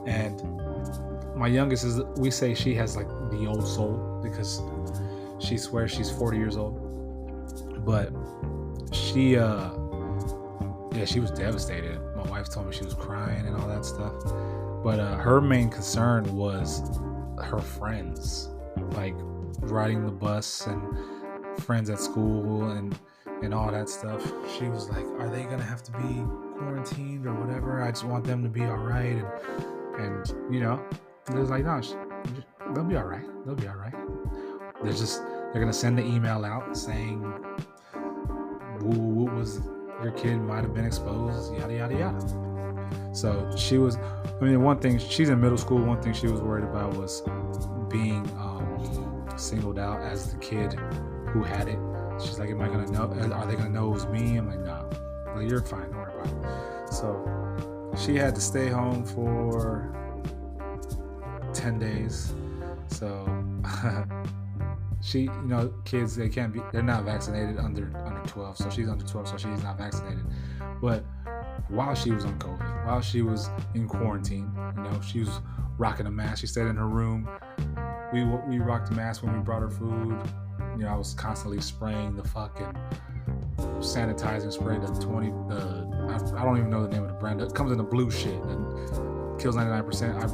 And my youngest we say she has like the old soul because she swears she's 40 years old. But she was devastated. My wife told me she was crying and all that stuff. But her main concern was her friends, like riding the bus and friends at school and all that stuff. She was like, are they gonna have to be quarantined or whatever? I just want them to be all right. And you know, it was like, no, they'll be all right. They'll be all right. They're gonna send the email out saying what was your kid might have been exposed, yada yada yada. So she was, one thing, she's in middle school, one thing she was worried about was being singled out as the kid who had it. She's like, am I gonna know? Are they gonna know it was me? I'm like, no. Like, you're fine, don't worry about it. So she had to stay home for 10 days. So she, kids, they're not vaccinated under 12. So she's under 12, so she's not vaccinated. But while she was on COVID, while she was in quarantine, she was rocking a mask. She stayed in her room. We rocked a mask when we brought her food. I was constantly spraying the fucking sanitizing spray, the 20, I don't even know the name of the brand. It comes in the blue shit and kills 99%. I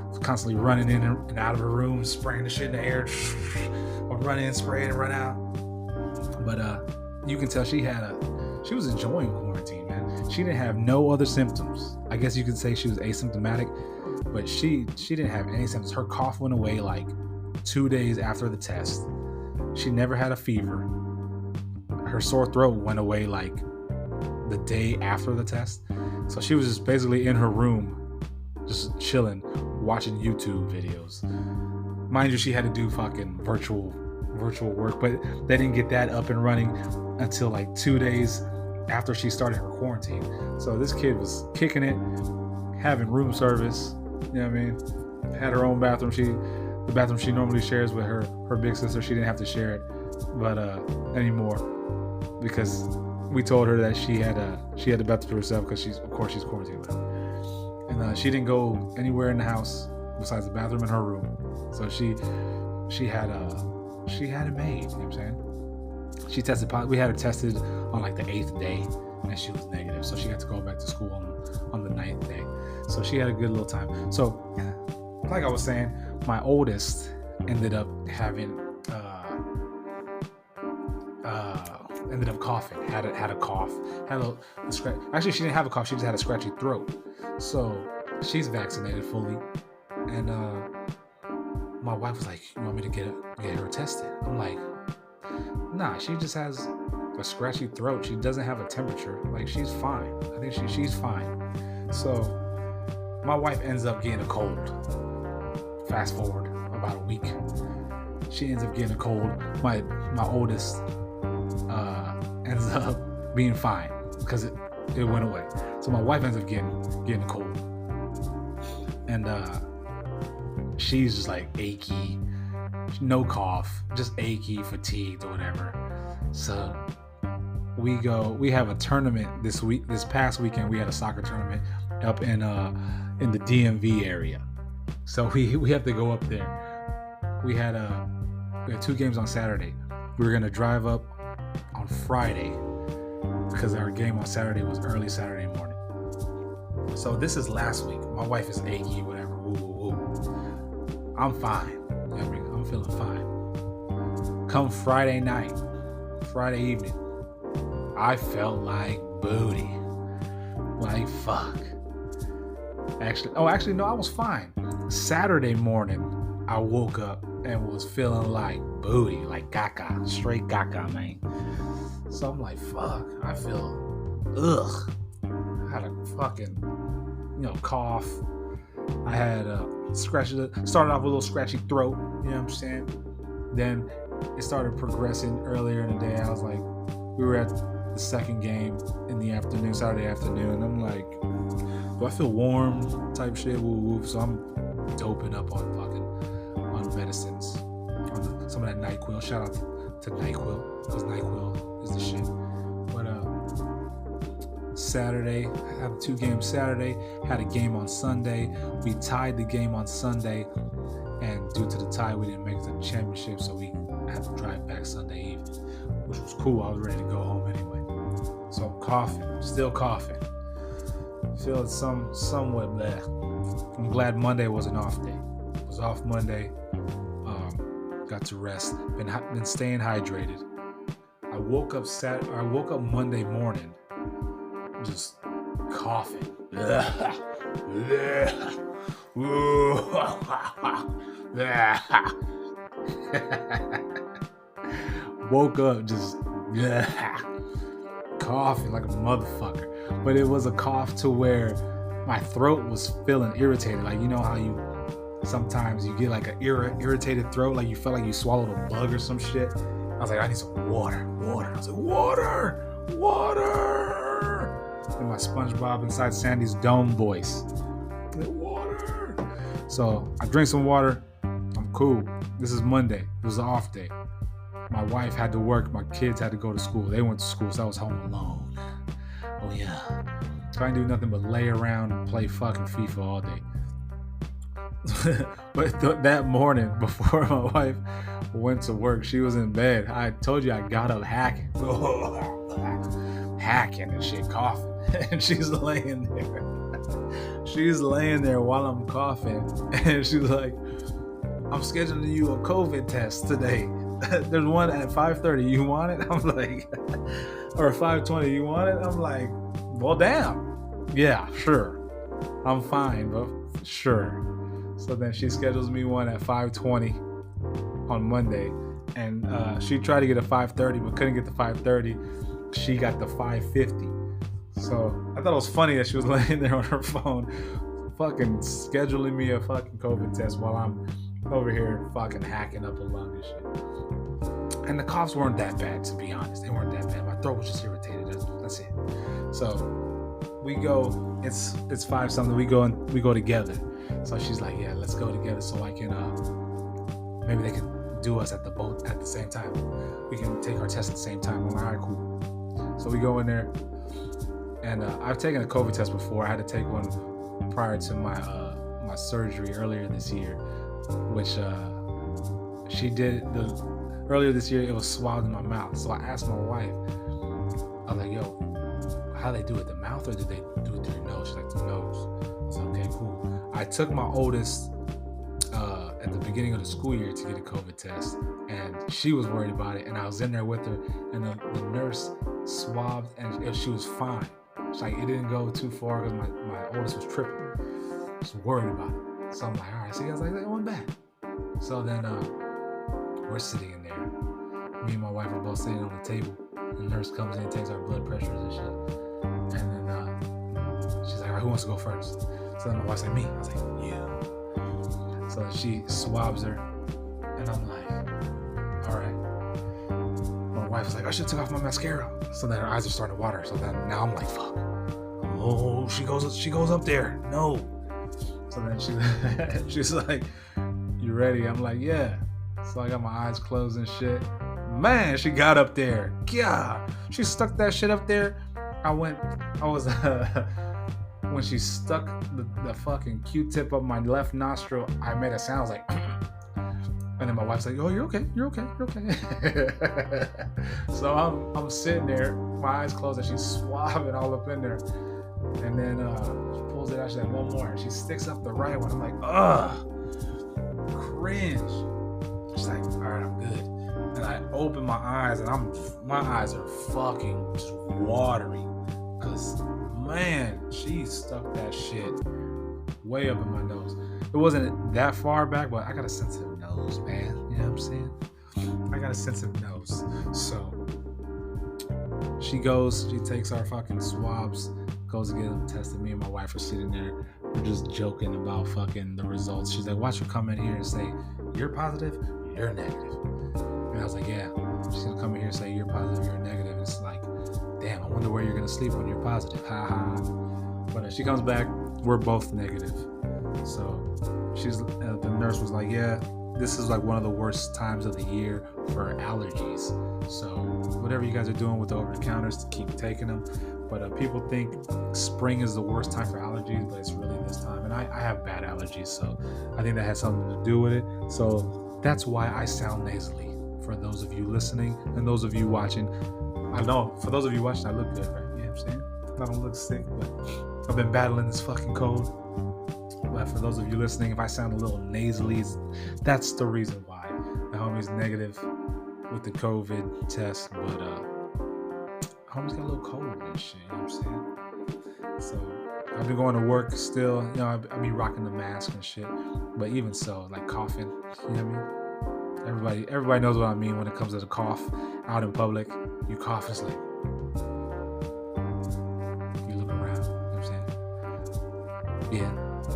was constantly running in and out of her room, spraying the shit in the air. Or run in, spray it, and run out. But you can tell she was enjoying quarantine, man. She didn't have no other symptoms. I guess you could say she was asymptomatic, but she didn't have any symptoms. Her cough went away like 2 days after the test. She never had a fever. Her sore throat went away like the day after the test. So she was just basically in her room, just chilling, watching YouTube videos. Mind you, she had to do fucking virtual work, but they didn't get that up and running until like 2 days after she started her quarantine. So this kid was kicking it, having room service, had her own bathroom. The bathroom she normally shares with her big sister, she didn't have to share it, but anymore, because we told her that she had the bathroom to herself because she's quarantined with her, and she didn't go anywhere in the house besides the bathroom in her room. So she had it made. You know what I'm saying? She tested positive. We had her tested on like the 8th day, and she was negative. So she had to go back to school on the 9th day. So she had a good little time. So, like I was saying, my oldest ended up having coughing. Had a cough. Had a scratch. Actually, she didn't have a cough. She just had a scratchy throat. So she's vaccinated fully, and my wife was like, "You want me to get her tested?" I'm like, "Nah, she just has a scratchy throat. She doesn't have a temperature. Like, she's fine. I think she's fine." So my wife ends up getting a cold. Fast forward about a week, she ends up getting a cold. My oldest ends up being fine because it went away. So my wife ends up getting a cold, and she's just like achy, no cough, just achy, fatigued or whatever. So we have a tournament this past weekend. We had a soccer tournament up in the DMV area. So we have to go up there. We had 2 games on Saturday. We were gonna drive up on Friday because our game on Saturday was early Saturday morning. So this is last week. My wife is achy, whatever. Woo. I'm fine. I'm feeling fine. Come Friday evening, I felt like booty. Like fuck. Actually, no, I was fine. Saturday morning, I woke up and was feeling like booty, like caca, straight caca, man. So I'm like, fuck, I feel, I had a fucking, cough. I had a started off with a little scratchy throat, you know what I'm saying? Then it started progressing earlier in the day. I was like, we were at the second game in the afternoon, Saturday afternoon. I'm like, do I feel warm type shit? Woo. So I'm doping up on medicines, on some of that NyQuil. Shout out to NyQuil, because NyQuil is the shit. But Saturday, I had 2 games Saturday, had a game on Sunday. We tied the game on Sunday, and due to the tie, we didn't make it to the championship, so we had to drive back Sunday evening, which was cool. I was ready to go home anyway. So I'm coughing, still coughing. Feeling somewhat bad. I'm glad Monday was an off day. It was off Monday. Got to rest. Been staying hydrated. I woke up Monday morning just coughing. Woke up just coughing like a motherfucker. But it was a cough to where my throat was feeling irritated. Like, you know how you sometimes you get like an irritated throat, like you felt like you swallowed a bug or some shit. I was like, I need some water. I was like, water. And my SpongeBob inside Sandy's dome voice. Like, water. So I drink some water. I'm cool. This is Monday. It was an off day. My wife had to work. My kids had to go to school. They went to school, so I was home alone. Oh yeah. So I didn't do nothing but lay around and play fucking FIFA all day. But that morning, before my wife went to work, she was in bed. I told you I got up hacking. Hacking and shit, coughing. And she's laying there. She's laying there while I'm coughing. And she's like, I'm scheduling you a COVID test today. There's one at 5:30. You want it? I'm like, or 5:20. You want it? I'm like, well, damn. Yeah, sure. I'm fine, but sure. So then she schedules me one at 5:20 on Monday. And she tried to get a 5:30, but couldn't get the 5:30. She got the 5:50. So I thought it was funny that she was laying there on her phone, fucking scheduling me a fucking COVID test while I'm over here fucking hacking up a lung and shit. And the coughs weren't that bad, to be honest. They weren't that bad. My throat was just irritated. That's it. So we go. It's 5 something. We go together. So she's like, yeah, let's go together so I can maybe they can do us at the boat at the same time. We can take our test at the same time. I'm like, all right, cool. So we go in there, and I've taken a COVID test before. I had to take one prior to my surgery earlier this year, which she did earlier this year. It was swabbed in my mouth. So I asked my wife, I was like, yo, how do they do it, the mouth, or do they do it through your nose? She's like, the nose. I said, okay, cool. I took my oldest at the beginning of the school year to get a COVID test, and she was worried about it, and I was in there with her, and the nurse swabbed, and she was fine. She's like, it didn't go too far because my oldest was tripping. Just worried about it. So I'm like, all right, see, I was like, that went bad. So then we're sitting in there. Me and my wife are both sitting on the table. The nurse comes in and takes our blood pressures and shit. And then she's like, all right, who wants to go first? So then my wife's like, me. I was like, yeah. So she swabs her, and I'm like, all right. My wife was like, I should have took off my mascara. So then her eyes are starting to water. So then now I'm like, fuck. Oh, she goes up there. No. So then she's like, you ready? I'm like, yeah. So I got my eyes closed and shit. Man, she got up there. God, she stuck that shit up there. When she stuck the fucking Q-tip up my left nostril, I made a sound like, and then my wife's like, oh, you're okay. So I'm sitting there, my eyes closed, and she's swabbing all up in there. And then she pulls it out, she's like, one more. And she sticks up the right one. I'm like, ugh, cringe. She's like, all right, I'm good. And I open my eyes, and my eyes are fucking just watery. Cause man, she stuck that shit way up in my nose. It wasn't that far back, but I got a sensitive nose, man. You know what I'm saying? I got a sensitive nose. So she takes our fucking swabs, goes to get them tested. Me and my wife are sitting there. We're just joking about fucking the results. She's like, watch her come in here and say, you're positive, you're negative. And I was like, yeah. She's gonna come in here and say, you're positive, you're negative. And it's like, damn, I wonder where you're gonna sleep when you're positive. Ha ha. But she comes back, we're both negative. So the nurse was like, yeah, this is like one of the worst times of the year for allergies. So whatever you guys are doing with the over-the-counters, to keep taking them. But people think spring is the worst time for allergies, but it's really this time. And I have bad allergies, so I think that has something to do with it. So that's why I sound nasally. For those of you listening and those of you watching, I know for those of you watching, I look good, right? You know what I'm saying? I don't look sick, but I've been battling this fucking cold. for those of you listening, if I sound a little nasally, that's the reason why. The homie's negative with the COVID test, but homie's got a little cold and shit, you know what I'm saying? So I've been going to work still, you know, I be rocking the mask and shit, but even so, like coughing, you know what I mean? Everybody knows what I mean when it comes to the cough out in public. You cough, it's like you look around, you know what I'm saying? Yeah,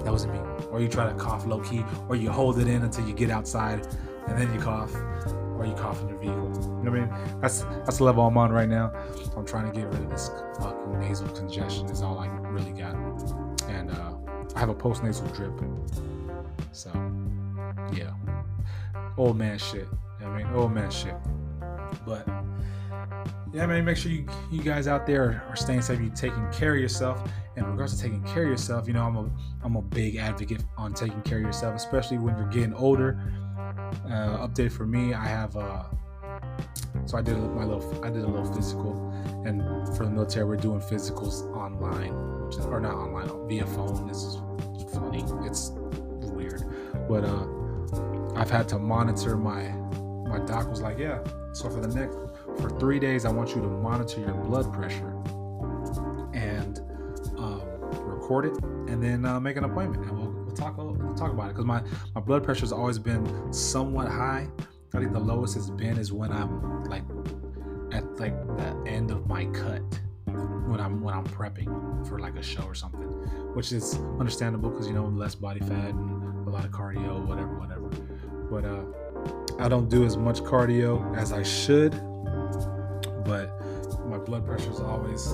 that wasn't me. Or you try to cough low key, or you hold it in until you get outside and then you cough, or you cough in your vehicle. You know what I mean? That's the level I'm on right now. I'm trying to get rid of this fucking nasal congestion. Is all I really got, and I have a post-nasal drip. So yeah, old man shit. You know what I mean? Old man shit. But yeah, man, make sure you guys out there are staying safe. You taking care of yourself. And in regards to taking care of yourself, you know, I'm a big advocate on taking care of yourself, especially when you're getting older. Update for me, I have so I did a little physical, and for the military we're doing physicals online, or not online, via phone. This is funny, it's weird, but I've had to monitor my doc was like, yeah, so for 3 days I want you to monitor your blood pressure and record it, and then make an appointment, and we'll talk about it, because my blood pressure has always been somewhat high. I think the lowest it's been is when I'm like at like the end of my cut, when I'm prepping for like a show or something, which is understandable because, you know, less body fat and a lot of cardio, whatever. But I don't do as much cardio as I should, but my blood pressure has always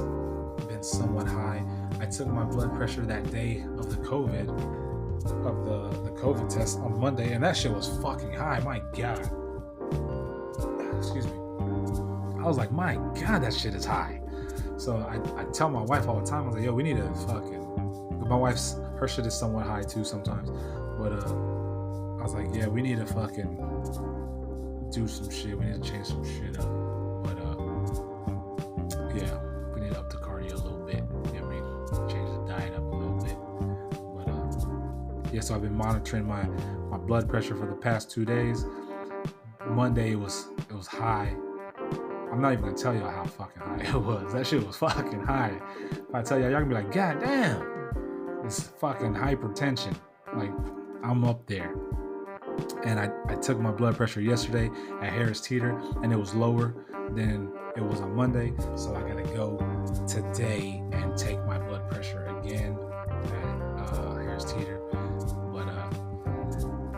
been somewhat high. I took my blood pressure that day of the COVID test on Monday, and that shit was fucking high. My God. Excuse me. I was like, my God, that shit is high. So I tell my wife all the time, I was like, yo, we need to fucking, my her shit is somewhat high too sometimes, but I was like, yeah, we need to fucking do some shit. We need to change some shit up. But yeah, we need to up the cardio a little bit. You know what I mean? Change the diet up a little bit. But yeah, so I've been monitoring my blood pressure for the past 2 days. Monday it was high. I'm not even gonna tell y'all how fucking high it was. That shit was fucking high. If I tell y'all gonna be like, God damn, it's fucking hypertension. Like, I'm up there. And I took my blood pressure yesterday at Harris Teeter, and it was lower than it was on Monday. So I gotta go today and take my blood pressure again at Harris Teeter. But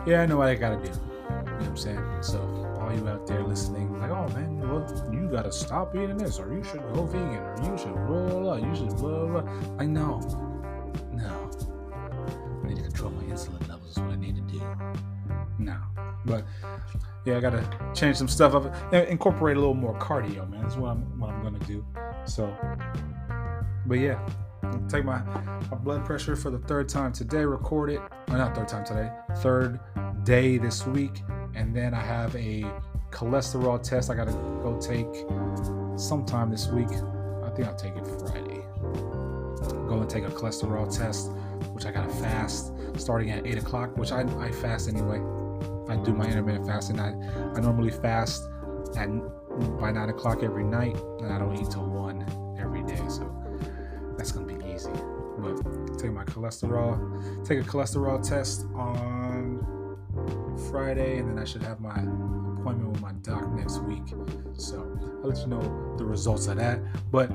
yeah, I know what I gotta do. You know what I'm saying? So all you out there listening, like, oh man, well, you gotta stop eating this, or you should go vegan, or you should blah, you should blah, blah. Like, no. I need to control my insulin levels is what I need to do. No. But yeah, I gotta change some stuff up, incorporate a little more cardio, man. That's what I'm gonna do. So, but yeah, I'll take my blood pressure for the third time today, record it. Or not third time today, third day this week. And then I have a cholesterol test I gotta go take sometime this week. I think I'll take it Friday. Go and take a cholesterol test, which I gotta fast starting at 8 o'clock, which I fast anyway. I do my intermittent fasting. I normally fast by 9 o'clock every night, and I don't eat till 1 every day, so that's gonna be easy. But take a cholesterol test on Friday, and then I should have my appointment with my doc next week. So I'll let you know the results of that. But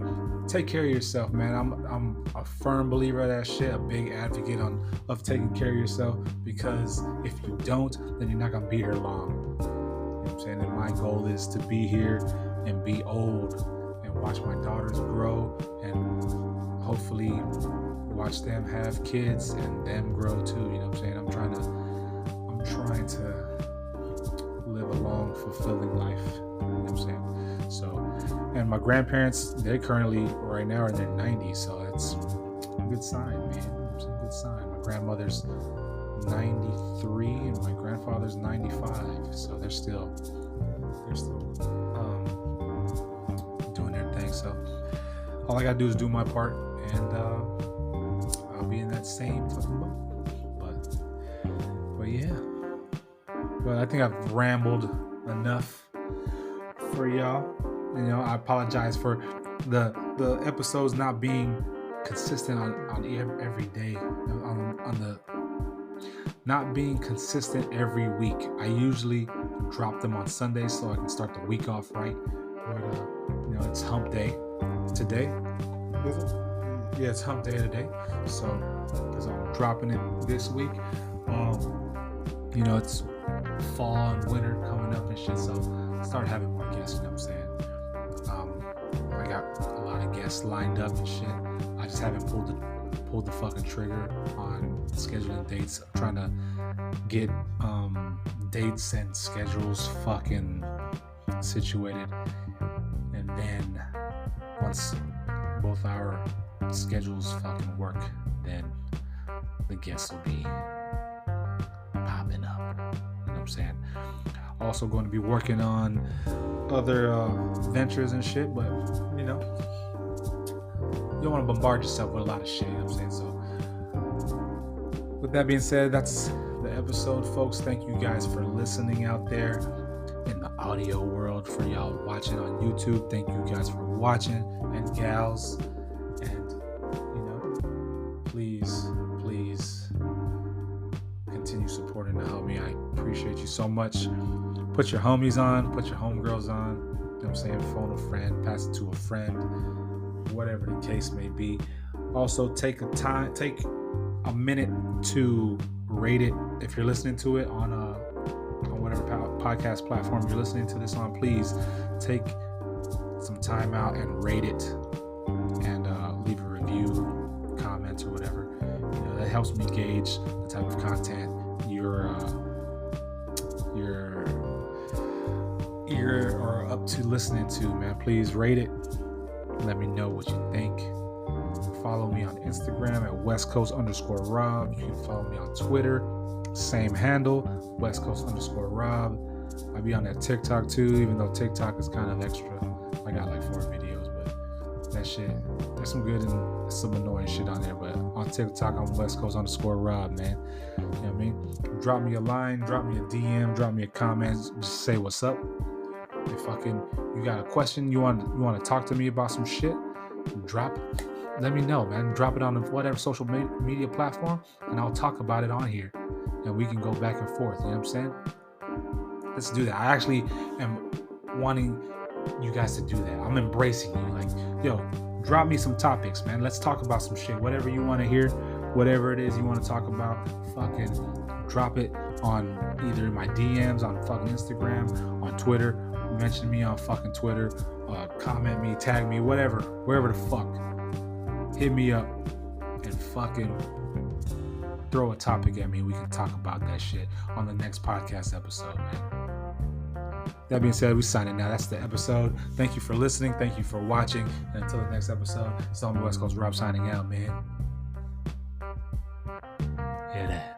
take care of yourself, man. I'm a firm believer of that shit, a big advocate of taking care of yourself, because if you don't, then you're not gonna be here long. You know what I'm saying? And my goal is to be here and be old and watch my daughters grow, and hopefully watch them have kids and them grow too. You know what I'm saying? I'm trying to live a long, fulfilling life. You know what I'm saying? So, and my grandparents, they're currently right now in their 90s, so it's a good sign, man. It's a good sign. My grandmother's 93 and my grandfather's 95, so they're still doing their thing. So all I gotta do is do my part, and I'll be in that same fucking boat. But But yeah. Well, I think I've rambled enough for y'all. I apologize for the episodes not being consistent on every day, on the not being consistent every week. I usually drop them on Sundays so I can start the week off right. But it's hump day today. Is it? Yeah, it's hump day today. So because I'm dropping it this week. It's fall and winter coming up and shit. So start having more guests. You know what I'm saying? I got a lot of guests lined up and shit. I just haven't pulled the fucking trigger on scheduling dates. I'm trying to get dates and schedules fucking situated, and then once both our schedules fucking work, then the guests will be popping up. You know what I'm saying? Also going to be working on other ventures and shit, but you don't want to bombard yourself with a lot of shit, you know what I'm saying? So with that being said, that's the episode, folks. Thank you guys for listening out there in the audio world. For y'all watching on YouTube, thank you guys for watching, and gals, and please continue supporting the homie. I appreciate you so much. Put your homies on, put your homegirls on, you know what I'm saying? Phone a friend, pass it to a friend, whatever the case may be. Also, take a minute to rate it. If you're listening to it on whatever podcast platform you're listening to this on, please take some time out and rate it, and leave a review, comment, or whatever. That helps me gauge the type of content you're or up to listening to, man. Please rate it. Let me know what you think. Follow me on Instagram at Westcoast_Rob. You can follow me on Twitter, same handle, Westcoast_Rob. I be on that TikTok too, even though TikTok is kind of extra. I got like 4 videos, but that shit, there's some good and some annoying shit on there. But on TikTok, I'm Westcoast_Rob, man. You know what I mean? Drop me a line, drop me a DM, drop me a comment, just say what's up. If you got a question, you want to talk to me about some shit, let me know, man. Drop it on whatever social media platform, and I'll talk about it on here, and we can go back and forth. You know what I'm saying? Let's do that. I actually am wanting you guys to do that. I'm embracing you. Like, yo, drop me some topics, man. Let's talk about some shit. Whatever you want to hear, whatever it is you want to talk about, fucking drop it on either my DMs on fucking Instagram, on Twitter. Mention me on fucking Twitter, comment me, tag me, whatever, wherever the fuck. Hit me up and fucking throw a topic at me. We can talk about that shit on the next podcast episode, man. That being said, we signing now. That's the episode. Thank you for listening. Thank you for watching. And until the next episode, it's on Westcoast Rob signing out, man. YeahDat.